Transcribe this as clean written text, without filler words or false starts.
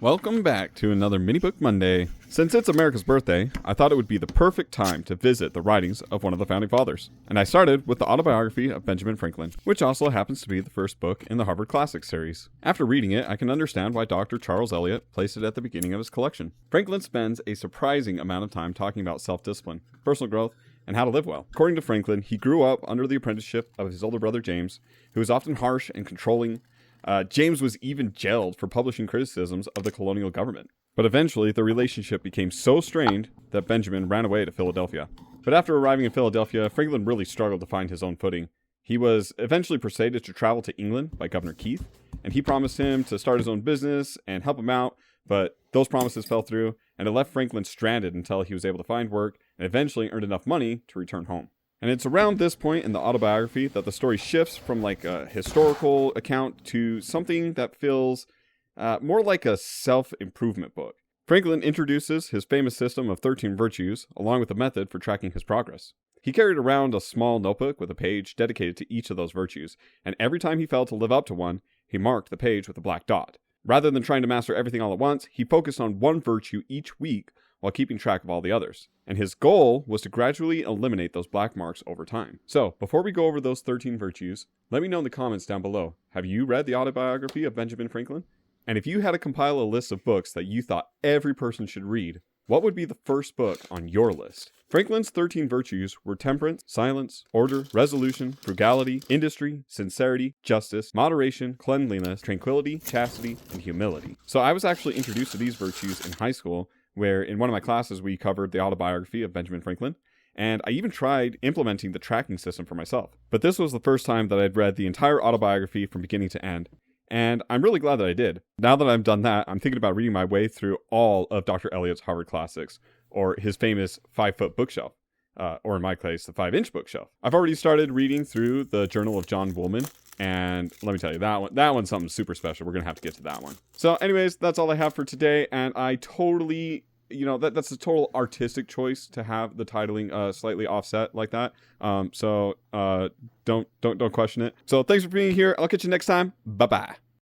Welcome back to another Mini Book Monday. Since it's America's birthday, I thought it would be the perfect time to visit the writings of one of the founding fathers. And I started with the autobiography of Benjamin Franklin, which also happens to be the first book in the Harvard Classics series. After reading it, I can understand why Dr. Charles Eliot placed it at the beginning of his collection. Franklin spends a surprising amount of time talking about self-discipline, personal growth, and how to live well. According to Franklin, he grew up under the apprenticeship of his older brother James, who was often harsh and controlling. James was even jailed for publishing criticisms of the colonial government. But eventually, the relationship became so strained that Benjamin ran away to Philadelphia. But after arriving in Philadelphia, Franklin really struggled to find his own footing. He was eventually persuaded to travel to England by Governor Keith, and he promised him to start his own business and help him out, but those promises fell through, and it left Franklin stranded until he was able to find work and eventually earned enough money to return home. And it's around this point in the autobiography that the story shifts from like a historical account to something that feels more like a self-improvement book. Franklin introduces his famous system of 13 virtues, along with a method for tracking his progress. He carried around a small notebook with a page dedicated to each of those virtues, and every time he failed to live up to one, he marked the page with a black dot. Rather than trying to master everything all at once, he focused on one virtue each week while keeping track of all the others. And his goal was to gradually eliminate those black marks over time. So, before we go over those 13 virtues, let me know in the comments down below, have you read the autobiography of Benjamin Franklin? And if you had to compile a list of books that you thought every person should read, what would be the first book on your list? Franklin's 13 virtues were temperance, silence, order, resolution, frugality, industry, sincerity, justice, moderation, cleanliness, tranquility, chastity, and humility. So I was actually introduced to these virtues in high school, where in one of my classes we covered the autobiography of Benjamin Franklin, and I even tried implementing the tracking system for myself. But this was the first time that I'd read the entire autobiography from beginning to end, and I'm really glad that I did. Now that I've done that, I'm thinking about reading my way through all of Dr. Eliot's Harvard Classics, or his famous 5-foot bookshelf, or in my case, the 5-inch bookshelf. I've already started reading through the Journal of John Woolman, and let me tell you, that one's something super special. We're going to have to get to that one. So anyways, that's all I have for today, and I totally... that's a total artistic choice to have the titling slightly offset like that. So don't question it. So thanks for being here. I'll catch you next time. Bye-bye.